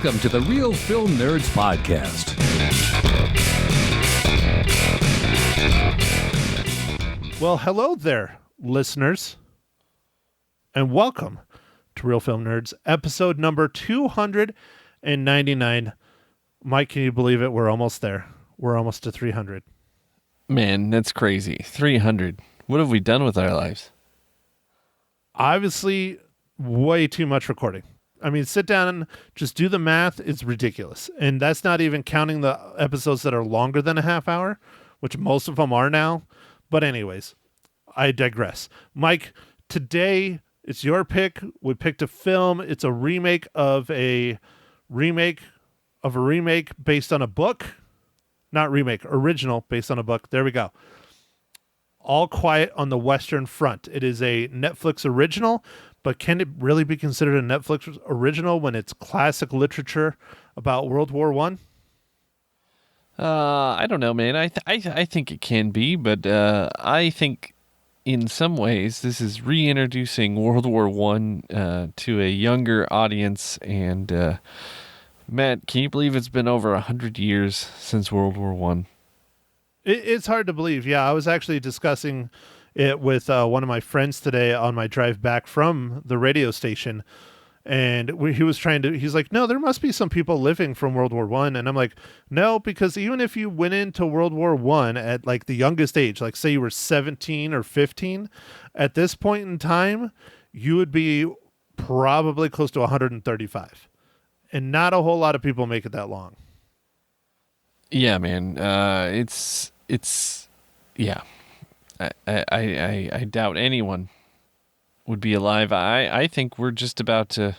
Welcome to the Real Film Nerds Podcast. Well, hello there, listeners, and welcome to Real Film Nerds, episode number 299. Mike, can you believe it? We're almost there. We're almost to 300. Man, that's crazy. 300. What have we done with our lives? Obviously, way too much recording. I mean, sit down and just do the math. It's ridiculous. And that's not even counting the episodes that are longer than a half hour, which most of them are now. But anyways, I digress. Mike, today it's your pick. We picked a film. It's a remake of a remake based on a book. Not remake, original based on a book. There we go. All Quiet on the Western Front. It is a Netflix original, but can it really be considered a Netflix original when it's classic literature about World War I? I don't know, man. I think it can be, but I think in some ways this is reintroducing World War I to a younger audience. And Matt, can you believe it's been over 100 years since World War I? It's hard to believe. Yeah, I was actually discussing it with one of my friends today on my drive back from the radio station. And he's like, no, there must be some people living from World War I. And I'm like, no, because even if you went into World War I at like the youngest age, like say you were 17 or 15, at this point in time, you would be probably close to 135. And not a whole lot of people make it that long. Yeah, man. Yeah. I doubt anyone would be alive. I think we're just about to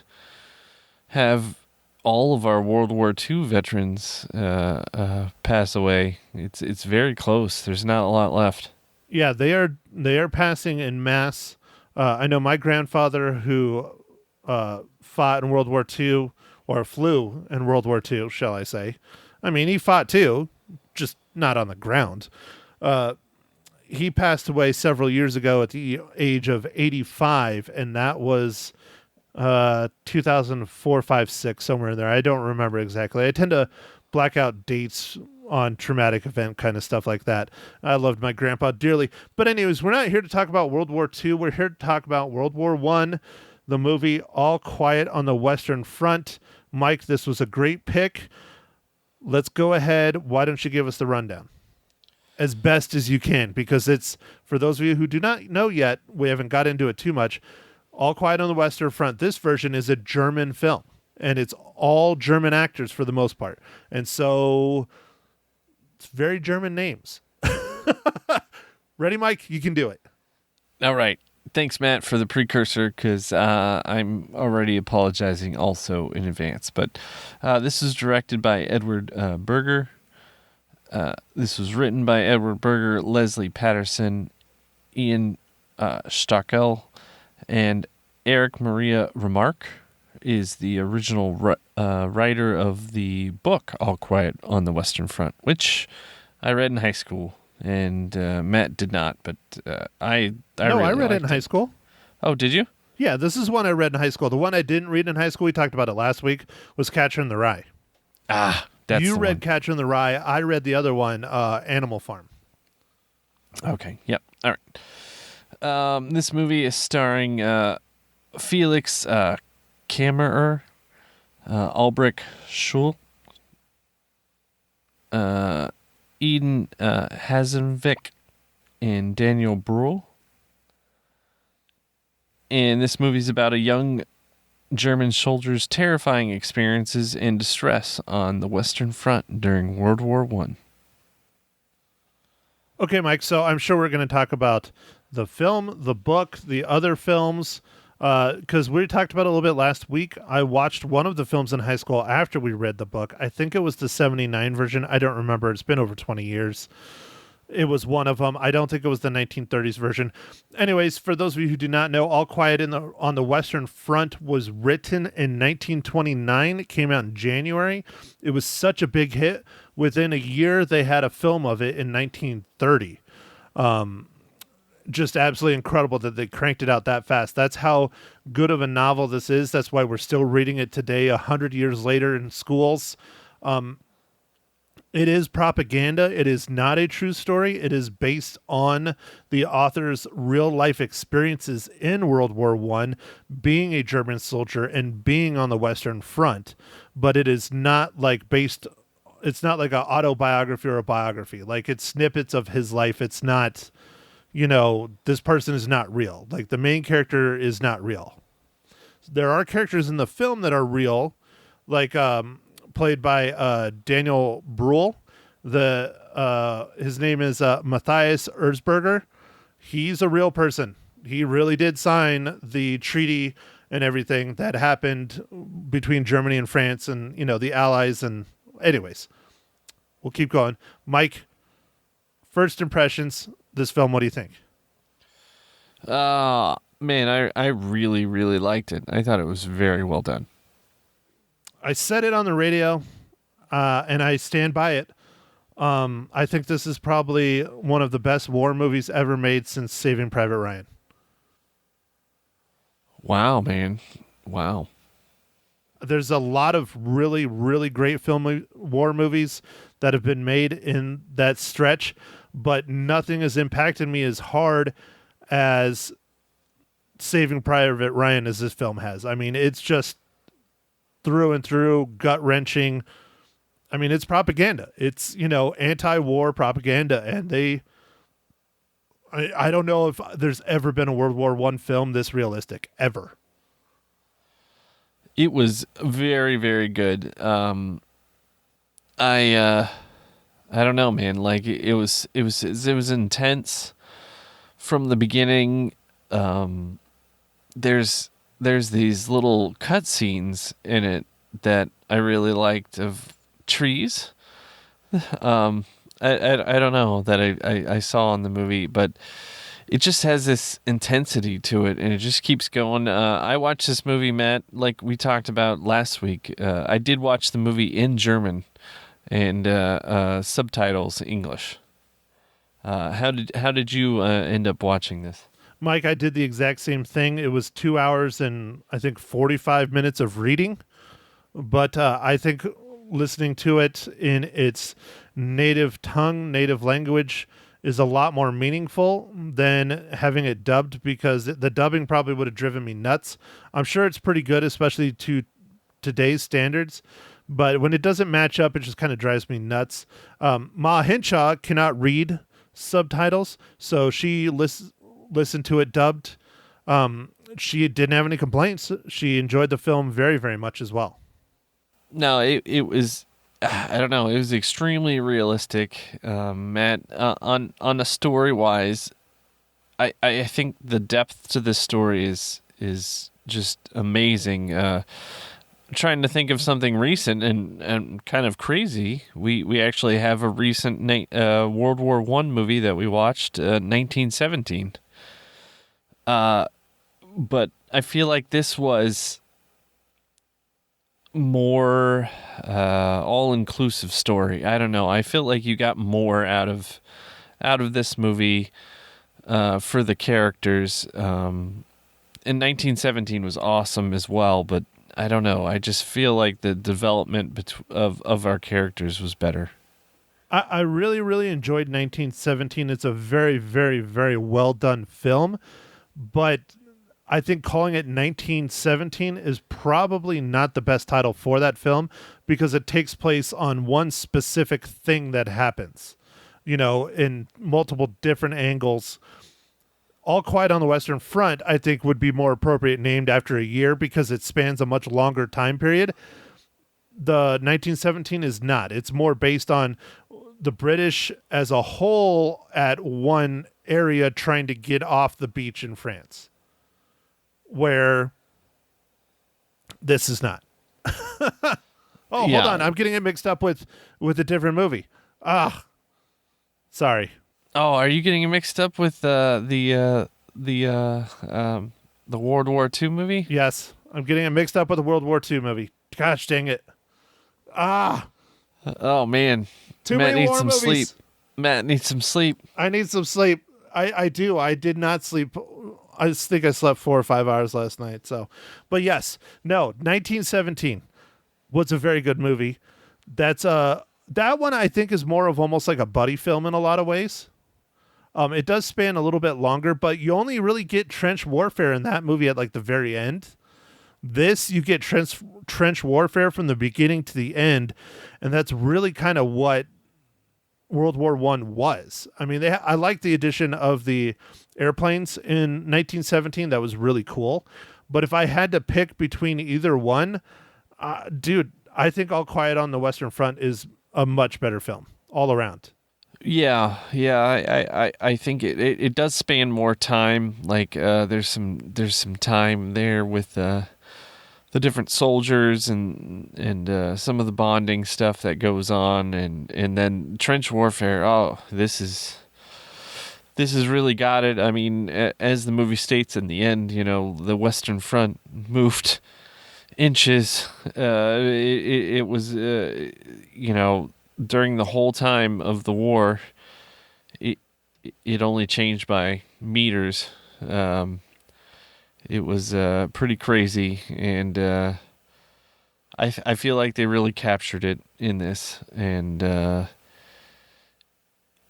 have all of our World War II veterans pass away. It's very close. There's not a lot left. Yeah, they are passing en masse. I know my grandfather who fought in World War II, or flew in World War II, shall I say. I mean, he fought too, just not on the ground. He passed away several years ago at the age of 85, and that was 2004, 5, 6, somewhere in there. I don't remember exactly. I tend to black out dates on traumatic event kind of stuff like that. I loved my grandpa dearly. But anyways, we're not here to talk about World War II. We're here to talk about World War I, the movie All Quiet on the Western Front. Mike, this was a great pick. Let's go ahead. Why don't you give us the rundown? As best as you can, because it's, for those of you who do not know yet, we haven't got into it too much. All Quiet on the Western Front, this version is a German film, and it's all German actors for the most part. And so it's very German names. Ready, Mike? You can do it. All right. Thanks, Matt, for the precursor, because I'm already apologizing also in advance. But this is directed by Edward Berger. This was written by Edward Berger, Leslie Patterson, Ian Stockel, and Eric Maria Remarque is the original writer of the book All Quiet on the Western Front, which I read in high school. And Matt did not, but I read it in high school. Oh, did you? Yeah, this is one I read in high school. The one I didn't read in high school, we talked about it last week, was Catcher in the Rye. Ah, that's you the read one. Catcher in the Rye. I read the other one, Animal Farm. Okay, yep, all right. This movie is starring Felix Kammerer, Albrecht Schul, Eden Hasenvik, and Daniel Bruhl. And this movie's about a young German soldier's terrifying experiences and distress on the Western Front during World War I. Okay, Mike, so I'm sure we're going to talk about the film, the book, the other films, because we talked about it a little bit last week. I watched one of the films in high school after we read the book. I think it was the 79 version. I don't remember. It's been over 20 years. It was one of them. I don't think it was the 1930s version. Anyways, for those of you who do not know, All Quiet on the Western Front was written in 1929. It came out in January. It was such a big hit. Within a year, they had a film of it in 1930. just absolutely incredible that they cranked it out that fast. That's how good of a novel this is. That's why we're still reading it today, 100 years later in schools. It is propaganda. It is not a true story. It is based on the author's real life experiences in World War I, being a German soldier and being on the Western Front. But it is not like based. It's not like an autobiography or a biography. Like, it's snippets of his life. It's not, this person is not real. Like, the main character is not real. There are characters in the film that are real, like played by Daniel Bruhl. His name is Matthias Erzberger. He's a real person. He really did sign the treaty and everything that happened between Germany and France and the Allies. And anyways, we'll keep going. Mike, first impressions, this film, what do you think? Man, I really, really liked it. I thought it was very well done. I said it on the radio, and I stand by it. I think this is probably one of the best war movies ever made since Saving Private Ryan. Wow, man. Wow. There's a lot of really, really great war movies that have been made in that stretch, but nothing has impacted me as hard as Saving Private Ryan as this film has. I mean, it's just through and through, gut-wrenching. I mean, it's propaganda. It's, anti-war propaganda. And I don't know if there's ever been a World War I film this realistic, ever. It was very, very good. I don't know, man. Like, it was intense from the beginning. There's these little cutscenes in it that I really liked of trees. I don't know that I saw in the movie, but it just has this intensity to it, and it just keeps going. I watched this movie, Matt, like we talked about last week. I did watch the movie in German and subtitles English. How did you end up watching this? Mike, I did the exact same thing. It was 2 hours and I think 45 minutes of reading, but I think listening to it in its native tongue, native language, is a lot more meaningful than having it dubbed, because the dubbing probably would have driven me nuts. I'm sure it's pretty good, especially to today's standards, but when it doesn't match up, it just kind of drives me nuts. Ma Hinshaw cannot read subtitles, so she listened to it dubbed. She didn't have any complaints. She enjoyed the film very, very much as well. No, it was, I don't know, it was extremely realistic, Matt. On a story wise, I think the depth to this story is just amazing. Trying to think of something recent and kind of crazy. We actually have a recent World War I movie that we watched, 1917. But I feel like this was more all-inclusive story. I don't know. I feel like you got more out of this movie for the characters. And 1917 was awesome as well, but I don't know. I just feel like the development of our characters was better. I really, really enjoyed 1917. It's a very, very, very well done film, but I think calling it 1917 is probably not the best title for that film, because it takes place on one specific thing that happens, in multiple different angles. All Quiet on the Western Front, I think, would be more appropriate named after a year, because it spans a much longer time period. The 1917 is not. It's more based on the British as a whole at one area trying to get off the beach in France, where this is not. Oh, Yeah. hold on. I'm getting it mixed up with a different movie. Sorry. Oh, are you getting it mixed up with the World War II movie? Yes, I'm getting it mixed up with a World War II movie. Gosh dang it. Oh, man. Too Matt many needs war some movies. sleep. Matt needs some sleep. I need some sleep. I do. I did not sleep. I just think I slept 4 or 5 hours last night. So, but yes, no, 1917 was a very good movie. That one I think is more of almost like a buddy film in a lot of ways. It does span a little bit longer, but you only really get trench warfare in that movie at like the very end. This, you get trench warfare from the beginning to the end, and that's really kind of what World War One was. I mean, I like the addition of the airplanes in 1917. That was really cool. But if I had to pick between either one, dude, I think All Quiet on the Western Front is a much better film all around. Yeah, I think it does span more time. Like there's some time there with the different soldiers and some of the bonding stuff that goes on, and then trench warfare. Oh, this is really got it. I mean, as the movie states in the end, the Western Front moved inches. It was during the whole time of the war, it only changed by meters. It was pretty crazy, and I feel like they really captured it in this, and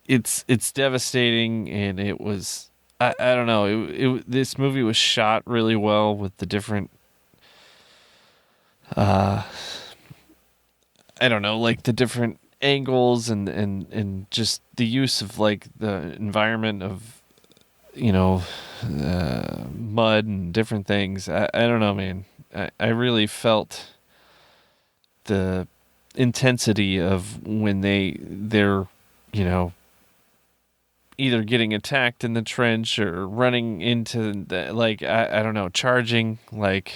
it's devastating, and it was I don't know, this movie was shot really well with the different I don't know, like the different angles and just the use of like the environment of mud and different things. I don't know, man. I really felt the intensity of when they're either getting attacked in the trench or running into the, like, I don't know, charging. Like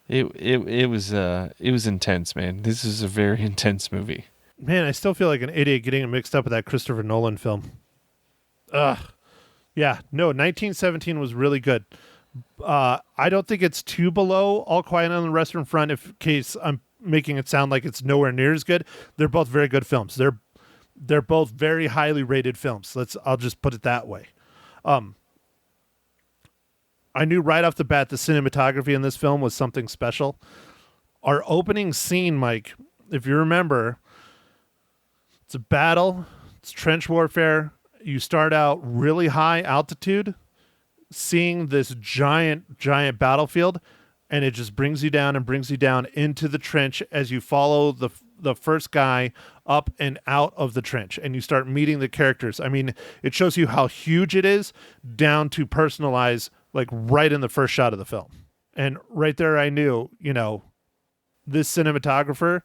it was intense, man. This is a very intense movie. Man, I still feel like an idiot getting it mixed up with that Christopher Nolan film. Ugh. Yeah, no, 1917 was really good. I don't think it's too below All Quiet on the Western Front, in case I'm making it sound like it's nowhere near as good. They're both very good films. They're both very highly rated films. I'll just put it that way. I knew right off the bat the cinematography in this film was something special. Our opening scene, Mike, if you remember, it's a battle, it's trench warfare. You start out really high altitude, seeing this giant battlefield, and it just brings you down and brings you down into the trench as you follow the first guy up and out of the trench, and you start meeting the characters. I mean, it shows you how huge it is down to personalize, like right in the first shot of the film. And right there I knew, this cinematographer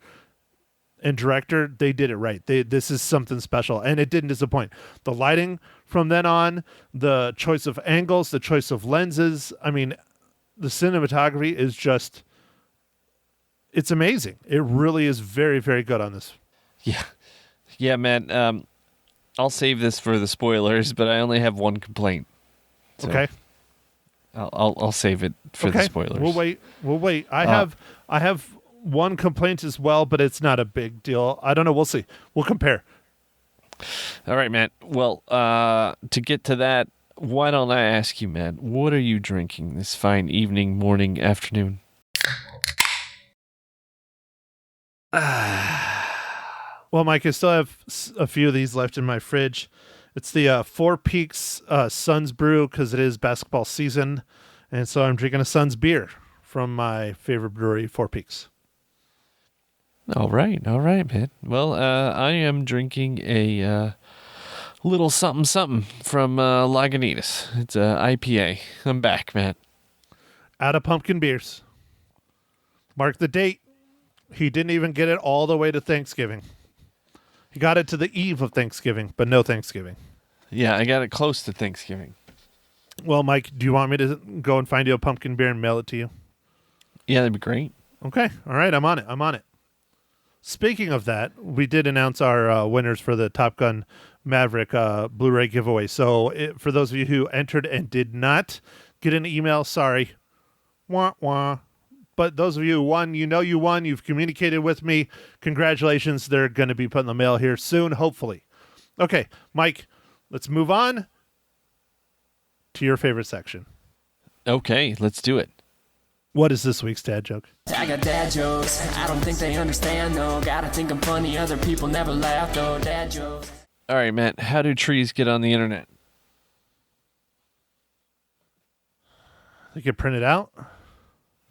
and director, they did it right. This is something special, and it didn't disappoint. The lighting from then on, the choice of angles, the choice of lenses. I mean, the cinematography is just, it's amazing. It really is very, very good on this. Yeah, man. I'll save this for the spoilers, but I only have one complaint. So Okay. I'll save it for the spoilers. We'll wait. I have one complaint as well, but it's not a big deal. I don't know. We'll see. We'll compare. All right, Matt. Well, to get to that, why don't I ask you, Matt, what are you drinking this fine evening, morning, afternoon? Well, Mike, I still have a few of these left in my fridge. It's the Four Peaks Suns Brew, because it is basketball season, and so I'm drinking a Suns beer from my favorite brewery, Four Peaks. All right, man. Well, I am drinking a little something from Lagunitas. It's a IPA. I'm back, Matt. Out of pumpkin beers. Mark the date. He didn't even get it all the way to Thanksgiving. He got it to the eve of Thanksgiving, but no Thanksgiving. Yeah, I got it close to Thanksgiving. Well, Mike, do you want me to go and find you a pumpkin beer and mail it to you? Yeah, that'd be great. Okay. All right. I'm on it. Speaking of that, we did announce our winners for the Top Gun Maverick Blu-ray giveaway. So for those of you who entered and did not get an email, sorry. Wah, wah. But those of you who won, you won. You've communicated with me. Congratulations. They're going to be put in the mail here soon, hopefully. Okay, Mike, let's move on. to your favorite section. Okay, let's do it. What is this week's dad joke? I got dad jokes, I don't think they understand though. Gotta think I'm funny, other people never laugh though. Dad jokes. All right, Matt, how do trees get on the internet? They get printed out?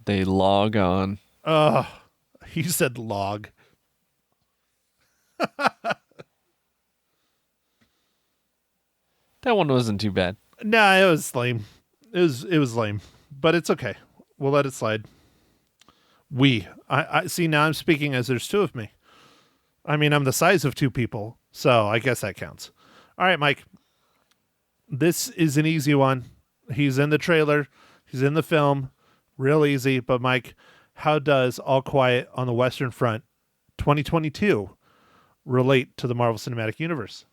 They log on. He said log. That one wasn't too bad. Nah, it was lame. It was lame, but it's okay. We'll let it slide. I see, now I'm speaking as there's two of me. I mean, I'm the size of two people, so I guess that counts. All right, Mike. This is an easy one. He's in the trailer. He's in the film. Real easy. But, Mike, how does All Quiet on the Western Front 2022 relate to the Marvel Cinematic Universe?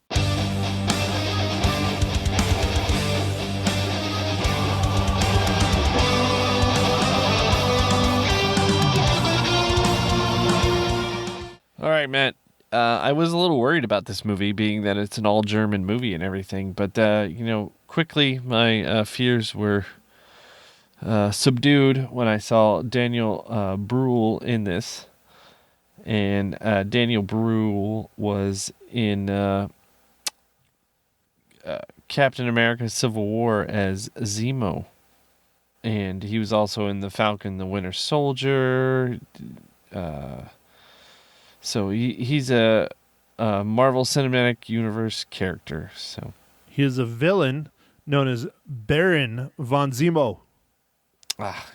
All right, Matt. I was a little worried about this movie, being that it's an all-German movie and everything. But, quickly my fears were subdued when I saw Daniel Bruhl in this. And Daniel Bruhl was in Captain America Civil War as Zemo. And he was also in The Falcon the Winter Soldier. So he's a Marvel Cinematic Universe character. So He is a villain known as Baron von Zemo.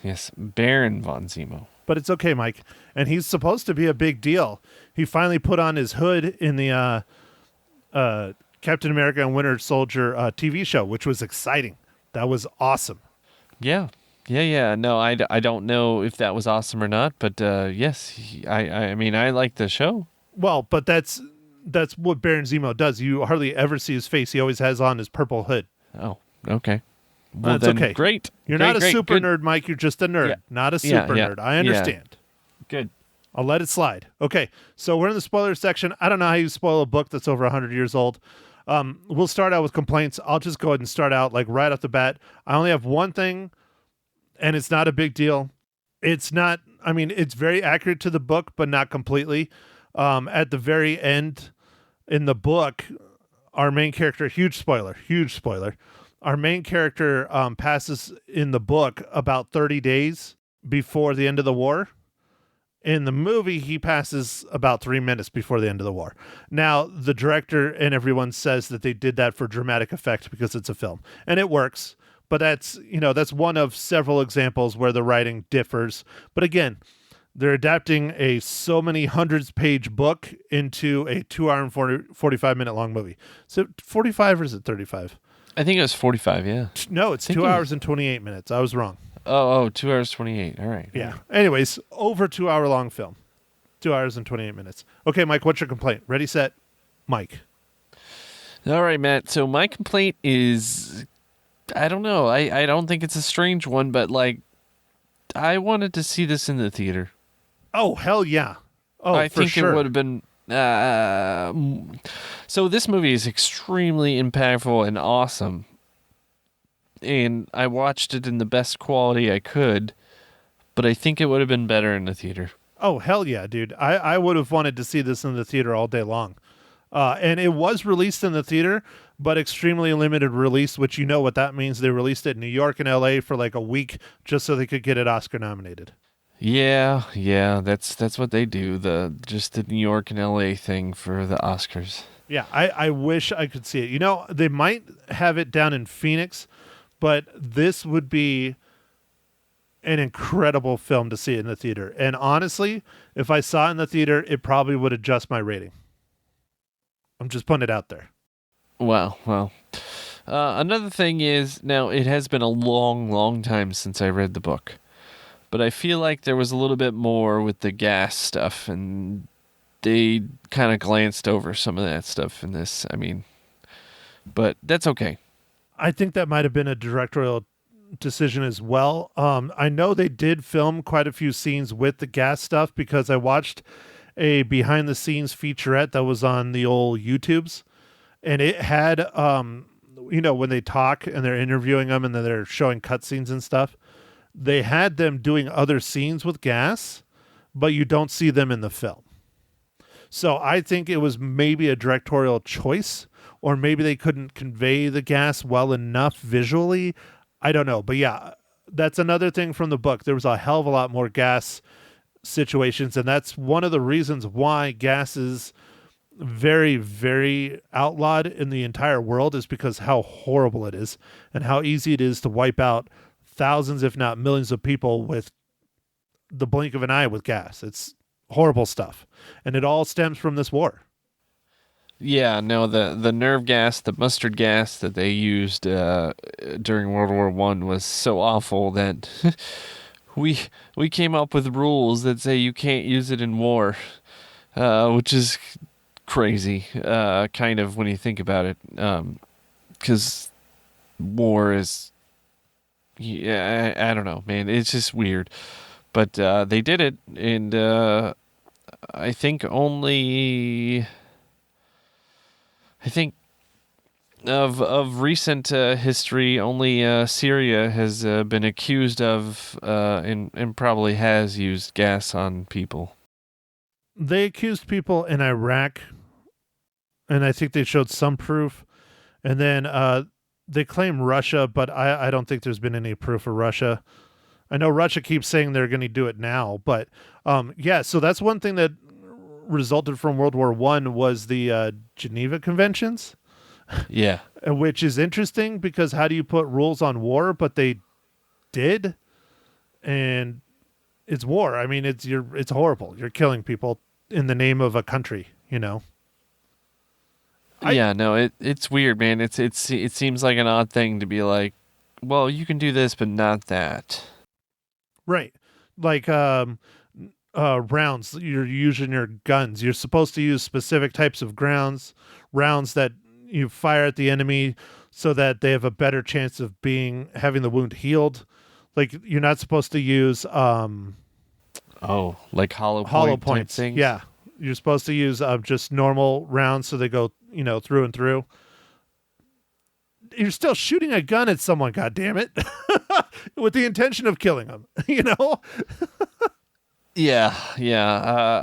Yes, Baron von Zemo. But it's okay, Mike. And he's supposed to be a big deal. He finally put on his hood in the Captain America and Winter Soldier TV show, which was exciting. That was awesome. Yeah. No, I don't know if that was awesome or not, but yes, I mean, I like the show. Well, but that's what Baron Zemo does. You hardly ever see his face. He always has on his purple hood. Oh, okay. Well, That's then, okay. Great. You're Great, not a great, super good. nerd, Mike. You're just a nerd, Yeah. not a Yeah, super yeah, nerd. I understand. Good. I'll let it slide. Okay, so we're in the spoiler section. I don't know how you spoil a book that's over 100 years old. We'll start out with complaints. I'll just go ahead and start out like right off the bat. I only have one thing, and it's not a big deal. It's very accurate to the book, but not completely. At the very end in the book, our main character, huge spoiler. Our main character passes in the book about 30 days before the end of the war. In the movie, he passes about 3 minutes before the end of the war. Now, the director and everyone says that they did that for dramatic effect because it's a film, and it works. But that's one of several examples where the writing differs. But again, they're adapting a so many hundreds page book into a 2 hour and 45 minute long movie. So 45 or is it 35? I think it was 45, yeah. No, it's 2 hours and 28 minutes. I was wrong. Oh, 2 hours, 28. All right. Yeah. Anyways, over 2 hour long film. 2 hours and 28 minutes. Okay, Mike, what's your complaint? Ready, set, Mike. All right, Matt. So my complaint is, I don't know. I don't think it's a strange one, but like, I wanted to see this in the theater. Oh, hell yeah. Oh, I for think sure. it would have been. So this movie is extremely impactful and awesome. And I watched it in the best quality I could, but I think it would have been better in the theater. Oh, hell yeah, dude. I would have wanted to see this in the theater all day long. And it was released in the theater, but extremely limited release, which you know what that means. They released it in New York and LA for like a week just so they could get it Oscar nominated. Yeah, that's what they do. The New York and LA thing for the Oscars. Yeah, I wish I could see it. You know, they might have it down in Phoenix, but this would be an incredible film to see in the theater. And honestly, if I saw it in the theater, it probably would adjust my rating. I'm just putting it out there. Well. Another thing is, now it has been a long, long time since I read the book, but I feel like there was a little bit more with the gas stuff, and they kind of glanced over some of that stuff in this. I mean, but that's okay. I think that might have been a directorial decision as well. I know they did film quite a few scenes with the gas stuff because I watched a behind the scenes featurette that was on the old YouTubes, and it had when they talk and they're interviewing them and then they're showing cutscenes and stuff, they had them doing other scenes with gas, but you don't see them in the film. So I think it was maybe a directorial choice, or maybe they couldn't convey the gas well enough visually. I don't know. But yeah, that's another thing from the book. There was a hell of a lot more gas situations, and that's one of the reasons why gas is very, very outlawed in the entire world, is because how horrible it is and how easy it is to wipe out thousands, if not millions of people with the blink of an eye with gas. It's horrible stuff. And it all stems from this war. Yeah, no, the nerve gas, the mustard gas that they used during World War I was so awful that we came up with rules that say you can't use it in war, which is crazy, kind of, when you think about it, because war is, yeah, I don't know, man, it's just weird. But they did it, and I think of recent history, only Syria has been accused of and probably has used gas on people. They accused people in Iraq, and I think they showed some proof. And then they claim Russia, but I don't think there's been any proof of Russia. I know Russia keeps saying they're going to do it now, but yeah, so that's one thing that resulted from World War I was the Geneva Conventions. Yeah. Which is interesting because how do you put rules on war? But they did, and it's war. I mean, it's horrible. You're killing people in the name of a country, It's weird, man. It seems like an odd thing to be like, well, you can do this, but not that. Right. Like rounds, you're using your guns. You're supposed to use specific types of rounds that you fire at the enemy so that they have a better chance of having the wound healed. Like, you're not supposed to use like hollow points things. Yeah. You're supposed to use just normal rounds so they go, through and through. You're still shooting a gun at someone, God damn it, with the intention of killing them, Yeah.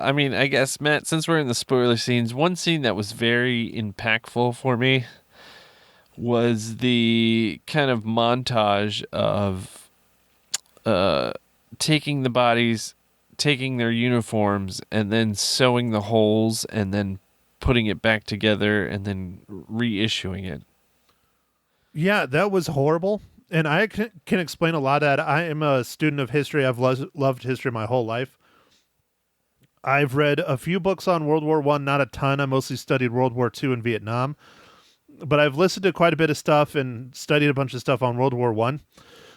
I mean, I guess, Matt, since we're in the spoiler scenes, one scene that was very impactful for me was the kind of montage of taking the bodies, taking their uniforms, and then sewing the holes, and then putting it back together, and then reissuing it. Yeah, that was horrible. And I can explain a lot of that. I am a student of history. I've loved history my whole life. I've read a few books on World War I, not a ton. I mostly studied World War II and Vietnam. But I've listened to quite a bit of stuff and studied a bunch of stuff on World War I.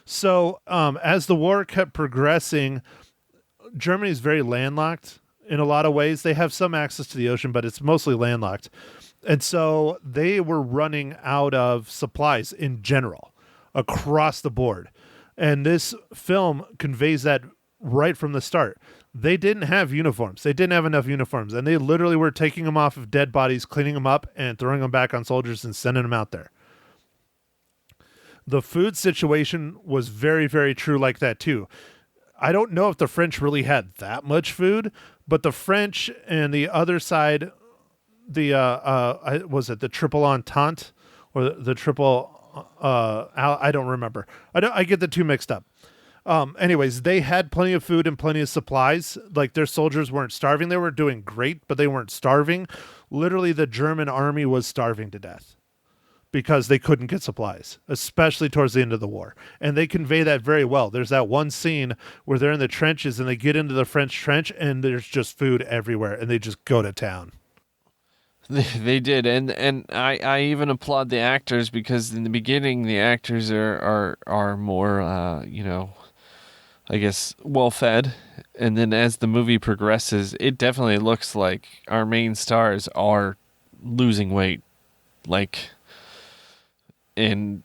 So as the war kept progressing, Germany is very landlocked in a lot of ways. They have some access to the ocean, but it's mostly landlocked. And so they were running out of supplies in general across the board. And this film conveys that right from the start. They didn't have uniforms. They didn't have enough uniforms. And they literally were taking them off of dead bodies, cleaning them up, and throwing them back on soldiers and sending them out there. The food situation was very, very true like that too. I don't know if the French really had that much food, but the French and the other side, was it the Triple Entente or the Triple? I don't remember. I get the two mixed up. Anyways, they had plenty of food and plenty of supplies. Like, their soldiers weren't starving. They were doing great, but they weren't starving. Literally, the German army was starving to death because they couldn't get supplies, especially towards the end of the war. And they convey that very well. There's that one scene where they're in the trenches and they get into the French trench and there's just food everywhere and they just go to town. They did, and I even applaud the actors, because in the beginning the actors are more I guess well fed, and then as the movie progresses, it definitely looks like our main stars are losing weight, and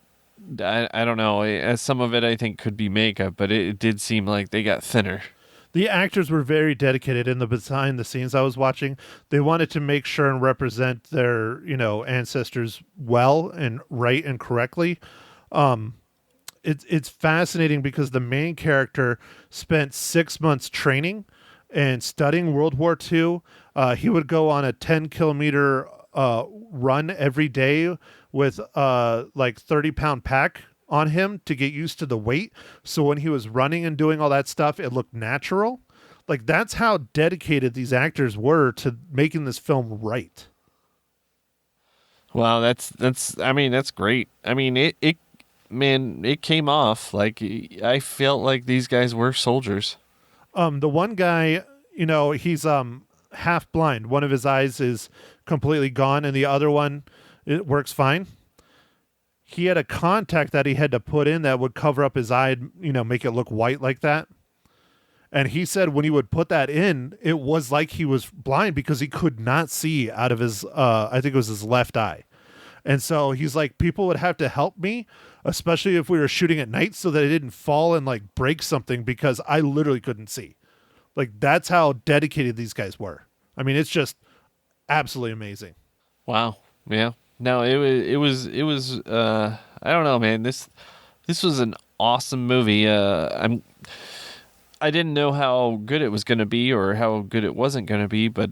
I don't know, some of it I think could be makeup, but it did seem like they got thinner. The actors were very dedicated in the behind the scenes I was watching. They wanted to make sure and represent their, ancestors well and right and correctly. It's fascinating because the main character spent 6 months training and studying World War II. He would go on a 10-kilometer run every day with like 30-pound pack on him to get used to the weight. So when he was running and doing all that stuff, it looked natural. Like, that's how dedicated these actors were to making this film right. Wow, that's great. I mean, it came off like I felt like these guys were soldiers. The one guy, he's half blind. One of his eyes is completely gone, and the other one, it works fine. He had a contact that he had to put in that would cover up his eye, make it look white like that. And he said when he would put that in, it was like he was blind because he could not see out of his, I think it was his left eye. And so he's like, people would have to help me, especially if we were shooting at night, so that I didn't fall and like break something because I literally couldn't see. Like, that's how dedicated these guys were. I mean, it's just absolutely amazing. Wow. Yeah. No, it was I don't know, man. This was an awesome movie. I didn't know how good it was going to be or how good it wasn't going to be, but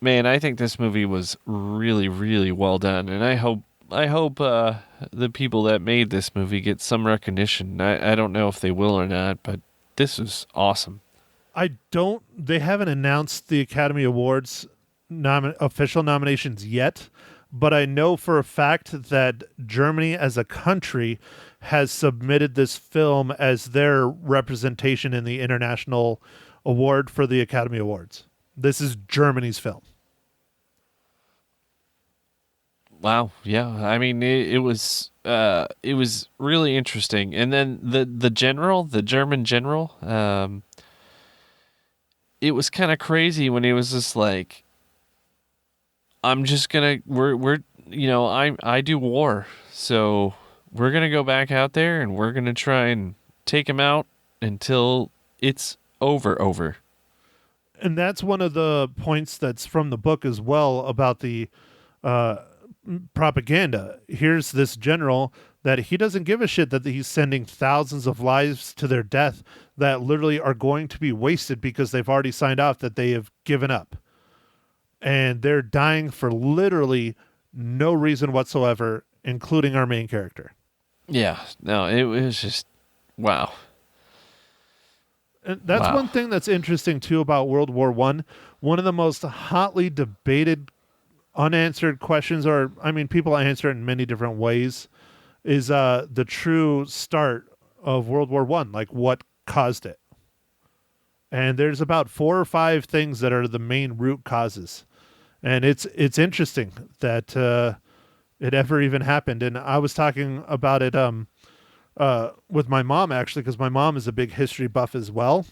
man, I think this movie was really, really well done, and I hope the people that made this movie get some recognition. I don't know if they will or not, but this is awesome. They haven't announced the Academy Awards official nominations yet, but I know for a fact that Germany as a country has submitted this film as their representation in the international award for the Academy Awards. This is Germany's film. Wow. Yeah. I mean, it was really interesting. And then the German general, it was kind of crazy when he was just like, I'm just gonna, I do war, so we're gonna go back out there and we're gonna try and take him out until it's over. And that's one of the points that's from the book as well about the propaganda. Here's this general that he doesn't give a shit that he's sending thousands of lives to their death that literally are going to be wasted because they've already signed off that they have given up. And they're dying for literally no reason whatsoever, including our main character. Yeah. No, it was just, wow. And that's one thing that's interesting, too, about World War I. One of the most hotly debated, unanswered questions, or, I mean, people answer it in many different ways, is the true start of World War I, like what caused it. And there's about 4 or 5 things that are the main root causes. And it's interesting that it ever even happened. And I was talking about it with my mom, actually, because my mom is a big history buff as well.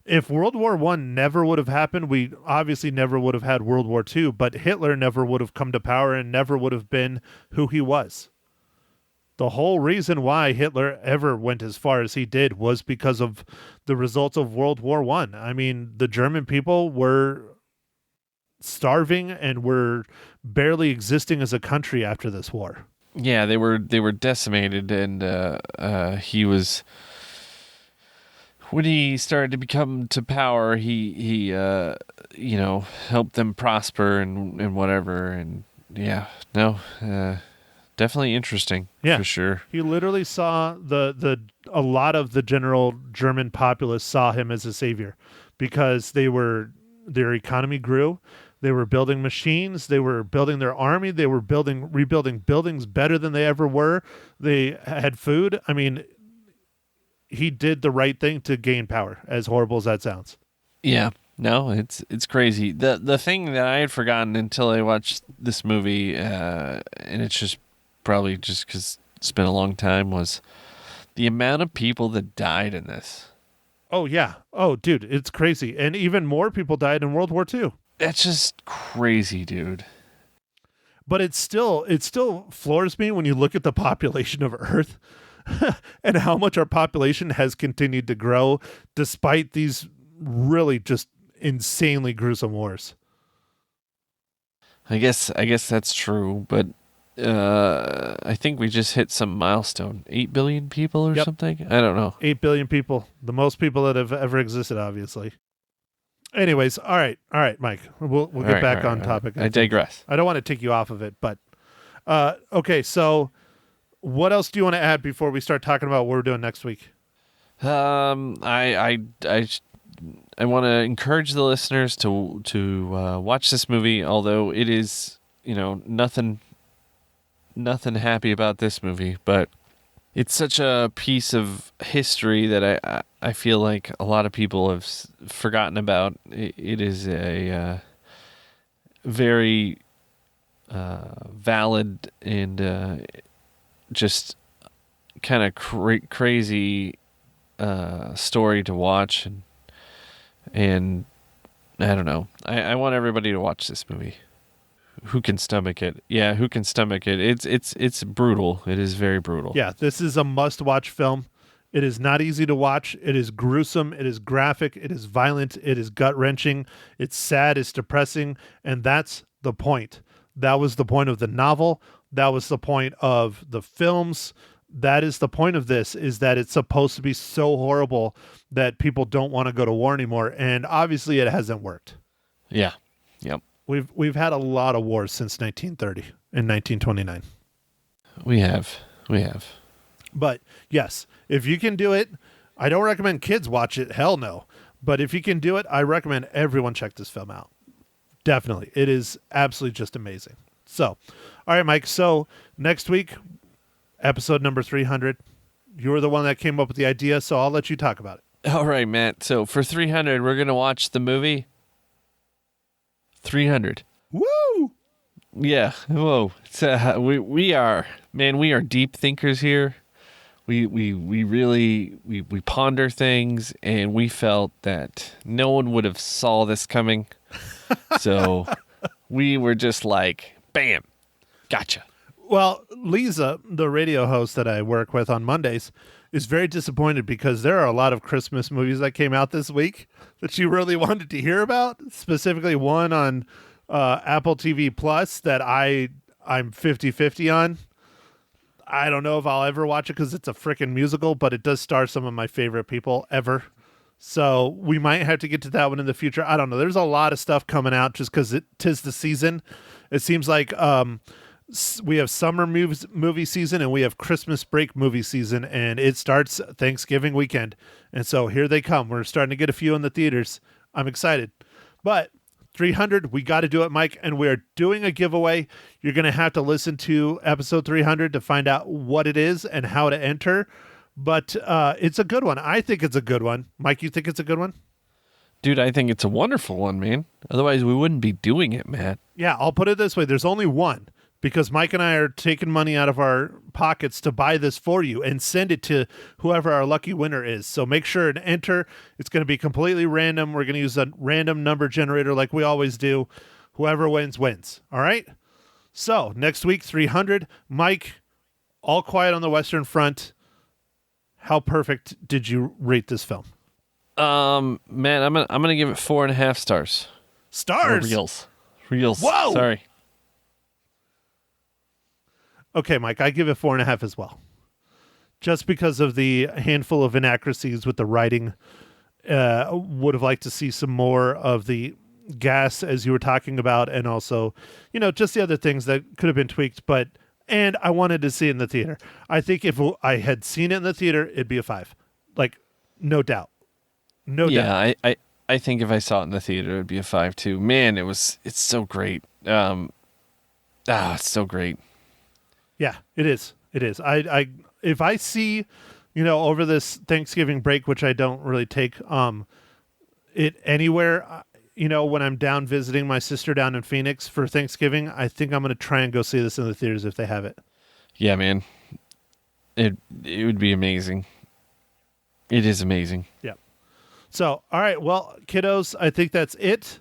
If World War I never would have happened, we obviously never would have had World War II, but Hitler never would have come to power and never would have been who he was. The whole reason why Hitler ever went as far as he did was because of the results of World War I. I mean, the German people were starving and were barely existing as a country after this war. Yeah, they were decimated, and he was, when he started to become to power, he helped them prosper and whatever, and yeah, no, definitely interesting. Yeah, for sure. He literally saw a lot of the general German populace saw him as a savior because their economy grew. They were building machines. They were building their army. They were rebuilding buildings better than they ever were. They had food. I mean, he did the right thing to gain power, as horrible as that sounds. Yeah, no, it's crazy. The thing that I had forgotten until I watched this movie, and it's just probably just because it's been a long time, was the amount of people that died in this. Oh, yeah. Oh, dude, it's crazy. And even more people died in World War II. That's just crazy, dude. But it still floors me when you look at the population of Earth. and how much our population has continued to grow despite these really just insanely gruesome wars. I guess that's true, but I think we just hit some milestone. 8 billion people or something? I don't know. 8 billion people, the most people that have ever existed, obviously. Anyways, all right, Mike. We'll get back on topic. I digress. I don't want to take you off of it, but okay. So, what else do you want to add before we start talking about what we're doing next week? I want to encourage the listeners to watch this movie, although it is, nothing happy about this movie, but it's such a piece of history that I feel like a lot of people have forgotten about. It is a very valid and just kind of crazy story to watch, and I don't know. I want everybody to watch this movie. Who can stomach it? Yeah, who can stomach it? It's brutal. It is very brutal. Yeah, this is a must-watch film. It is not easy to watch. It is gruesome. It is graphic. It is violent. It is gut-wrenching. It's sad. It's depressing. And that's the point. That was the point of the novel. That was the point of the films. That is the point of this, is that it's supposed to be so horrible that people don't want to go to war anymore. And obviously it hasn't worked. Yeah. Yep. We've had a lot of wars since 1930 and 1929. We have. But yes, if you can do it, I don't recommend kids watch it. Hell no. But if you can do it, I recommend everyone check this film out. Definitely. It is absolutely just amazing. So, all right, Mike. So next week, episode number 300. You were the one that came up with the idea, so I'll let you talk about it. All right, Matt. So for 300, we're going to watch the movie 300. Woo! Yeah. Whoa. We are deep thinkers here. We really ponder things, and we felt that no one would have saw this coming. So we were just like, bam, gotcha. Well, Lisa, the radio host that I work with on Mondays, is very disappointed because there are a lot of Christmas movies that came out this week that she really wanted to hear about, specifically one on Apple TV Plus that I'm 50-50 on. I don't know if I'll ever watch it because it's a freaking musical, but it does star some of my favorite people ever. So we might have to get to that one in the future. I don't know. There's a lot of stuff coming out just because it 'tis the season. It seems like we have summer movie season and we have Christmas break movie season, and it starts Thanksgiving weekend. And so here they come. We're starting to get a few in the theaters. I'm excited. But 300, we got to do it, Mike, and we're doing a giveaway. You're going to have to listen to episode 300 to find out what it is and how to enter. But it's a good one. I think it's a good one. Mike, you think it's a good one? Dude, I think it's a wonderful one, man. Otherwise, we wouldn't be doing it, Matt. Yeah, I'll put it this way. There's only one, because Mike and I are taking money out of our pockets to buy this for you and send it to whoever our lucky winner is. So make sure and enter. It's going to be completely random. We're going to use a random number generator like we always do. Whoever wins, wins. All right? So next week, 300. Mike, All Quiet on the Western Front. How perfect did you rate this film? Man, I'm gonna give it 4.5 stars. Stars? Reels. Whoa! Sorry. Okay, Mike, I give it 4.5 as well. Just because of the handful of inaccuracies with the writing. Would have liked to see some more of the gas, as you were talking about, and also, just the other things that could have been tweaked. And I wanted to see it in the theater. I think if I had seen it in the theater, it'd be a 5. Like, no doubt. No doubt. Yeah, I think if I saw it in the theater, it'd be a 5 too. Man, it's so great. It's so great. Yeah, it is. It is. If I see, over this Thanksgiving break, which I don't really take, it anywhere, when I'm down visiting my sister down in Phoenix for Thanksgiving, I think I'm going to try and go see this in the theaters if they have it. Yeah, man. It would be amazing. It is amazing. Yeah. So, all right. Well, kiddos, I think that's it.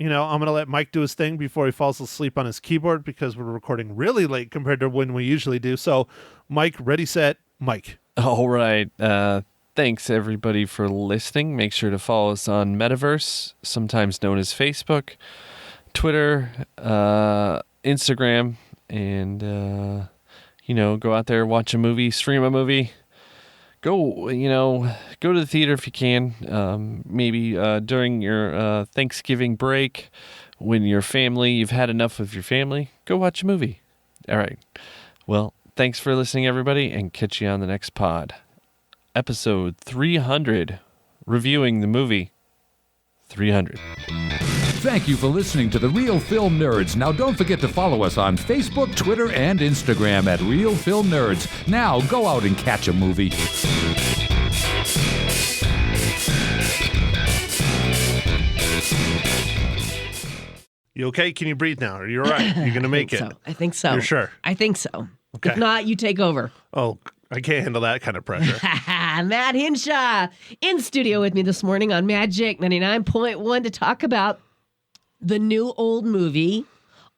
I'm going to let Mike do his thing before he falls asleep on his keyboard because we're recording really late compared to when we usually do. So, Mike, ready, set, Mike. All right. Thanks, everybody, for listening. Make sure to follow us on Metaverse, sometimes known as Facebook, Twitter, Instagram, and, go out there, watch a movie, stream a movie. Go to the theater if you can. Maybe during your Thanksgiving break, when you've had enough of your family, go watch a movie. All right. Well, thanks for listening, everybody, and catch you on the next pod. Episode 300, reviewing the movie 300. Thank you for listening to The Real Film Nerds. Now don't forget to follow us on Facebook, Twitter, and Instagram at Real Film Nerds. Now go out and catch a movie. You okay? Can you breathe now? Are you all right? You're going to make it. I think so. You're sure? I think so. Okay. If not, you take over. Oh, I can't handle that kind of pressure. Matt Hinshaw in studio with me this morning on Magic 99.1 to talk about the new old movie,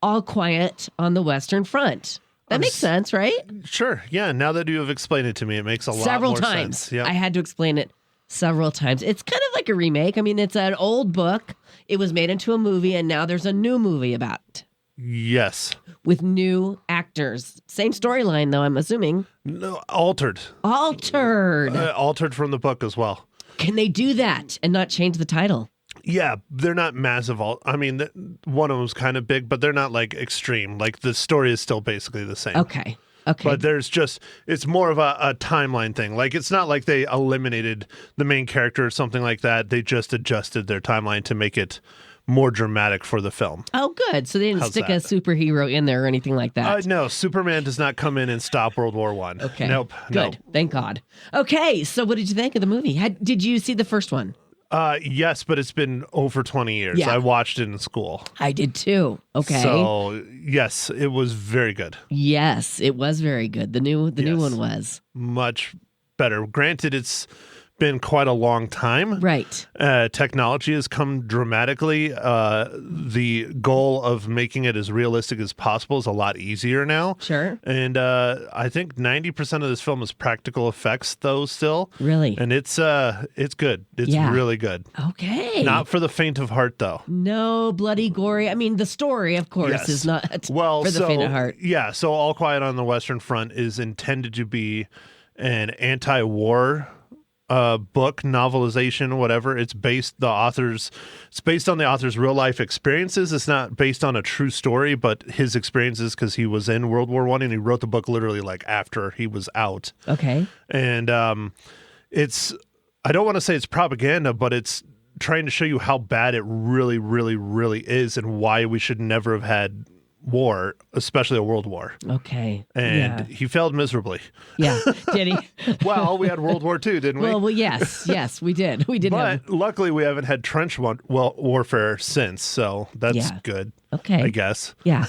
All Quiet on the Western Front. That makes sense, right? Sure. Yeah. Now that you have explained it to me, it makes a lot more sense. Several times. Yep. I had to explain it several times. It's kind of like a remake. I mean, it's an old book. It was made into a movie, and now there's a new movie about it. Yes. With new actors. Same storyline, though, I'm assuming. No, altered. Altered from the book as well. Can they do that and not change the title? Yeah, they're not massive. I mean, one of them's kind of big, but they're not like extreme. Like the story is still basically the same. Okay. But it's more of a timeline thing. Like it's not like they eliminated the main character or something like that. They just adjusted their timeline to make it more dramatic for the film. Oh, good. So they didn't stick a superhero in there or anything like that. No, Superman does not come in and stop World War I. Okay. Nope. Good. No. Thank God. Okay. So what did you think of the movie? Did you see the first one? Yes, but it's been over 20 years. Yeah. I watched it in school. I did too. Okay. So yes, it was very good. Yes, it was very good. The new one was much better. Granted, it's been quite a long time. Right. Technology has come dramatically. The goal of making it as realistic as possible is a lot easier now. Sure. And I think 90% of this film is practical effects, though. Still, really, and it's good. It's really good. Okay. Not for the faint of heart, though. No bloody gory. I mean, the story, of course, is not for the faint of heart. Yeah. So, All Quiet on the Western Front is intended to be an anti-war book, novelization, whatever. It's based on the author's real life experiences. It's not based on a true story, but his experiences because he was in World War I and he wrote the book literally like after he was out. Okay. And I don't want to say it's propaganda, but it's trying to show you how bad it really, really, really is and why we should never have had war, especially a world war. Okay. And he failed miserably. Yeah. Did he? Well, we had World War II, didn't we? Well, yes, we did. We did. But luckily, we haven't had trench warfare since, so that's good. Okay. I guess. Yeah.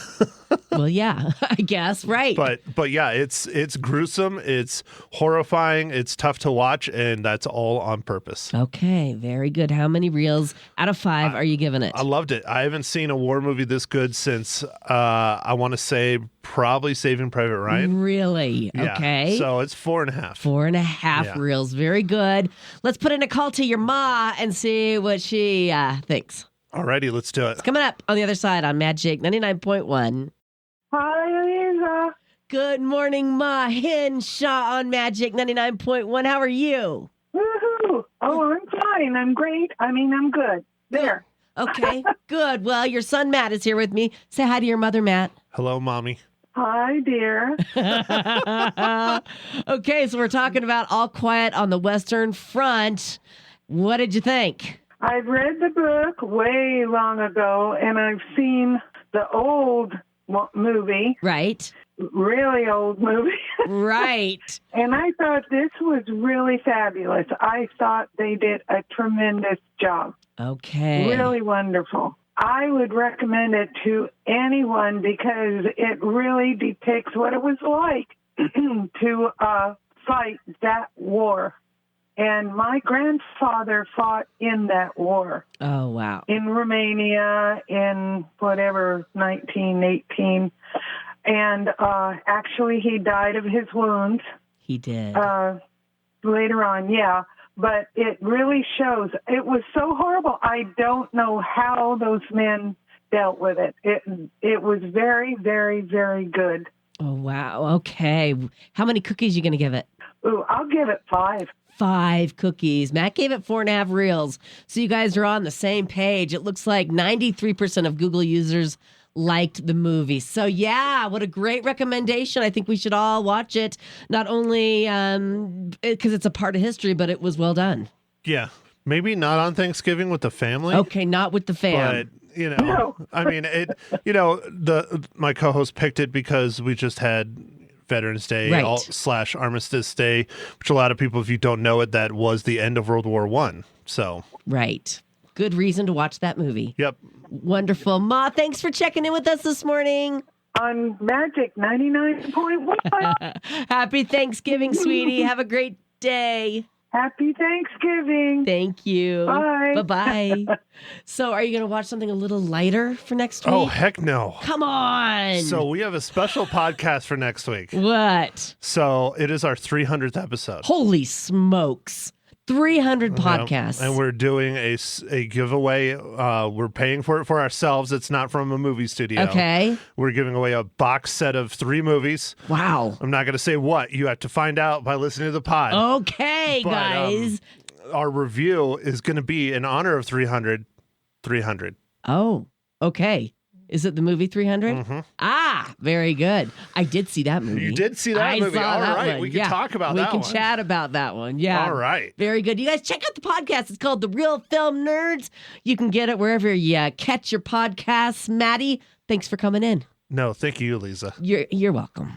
Well, yeah, I guess. Right. But yeah, it's gruesome. It's horrifying. It's tough to watch, and that's all on purpose. Okay. Very good. How many reels out of 5 are you giving it? I loved it. I haven't seen a war movie this good since I want to say probably Saving Private Ryan. Really? Yeah. Okay. So it's 4.5. 4.5 reels. Very good. Let's put in a call to your ma and see what she thinks. Alrighty, let's do it. It's coming up on the other side on Magic 99.1. Hi, Lisa. Good morning, Ma Hinshaw on Magic 99.1. How are you? Woohoo! Oh, I'm fine. I'm great. I'm good. There. Okay, good. Well, your son Matt is here with me. Say hi to your mother, Matt. Hello, Mommy. Hi, dear. Okay, so we're talking about All Quiet on the Western Front. What did you think? I've read the book way long ago, and I've seen the old movie. Right. Really old movie. Right. And I thought this was really fabulous. I thought they did a tremendous job. Okay. Really wonderful. I would recommend it to anyone because it really depicts what it was like to fight that war. And my grandfather fought in that war Oh, wow. in Romania in whatever, 1918. And actually, he died of his wounds He did. later on, yeah. But it really shows. It was so horrible. I don't know how those men dealt with it. It was very, very, very good. Oh, wow. Okay. How many cookies you going to give it? Ooh, I'll give it 5. 5 cookies. Matt gave it 4.5 reels. So you guys are on the same page. It looks like 93% of Google users liked the movie. So yeah, what a great recommendation. I think we should all watch it. Not only because it's a part of history, but it was well done. Yeah. Maybe not on Thanksgiving with the family. Okay, not with the fam. But you know, No. I mean, my co-host picked it because we just had Veterans Day Right. / Armistice Day, which a lot of people, if you don't know it, that was the end of World War I. So, Right. Good reason to watch that movie. yep. Wonderful. Ma, thanks for checking in with us this morning. On Magic 99.1. Happy Thanksgiving, sweetie. Have a great day. Happy Thanksgiving. Thank you. Bye. Bye-bye. So are you going to watch something a little lighter for next week? Oh, heck no. Come on. So we have a special podcast for next week. What? So it is our 300th episode. Holy smokes. 300 podcasts. And we're doing a giveaway. We're paying for it for ourselves. It's not from a movie studio. Okay. We're giving away a box set of 3 movies. Wow. I'm not going to say what. You have to find out by listening to the pod. Okay, But, guys. Our review is going to be in honor of 300. Oh, okay. Is it the movie 300? Mm-hmm. Ah, very good. I did see that movie. You did see that I movie. saw All that right. one. We can Yeah. talk about that We one. can chat about that one. Yeah. All right. Very good. You guys check out the podcast. It's called The Real Film Nerds. You can get it wherever you catch your podcasts. Maddie, thanks for coming in. No, thank you, Lisa. You're welcome.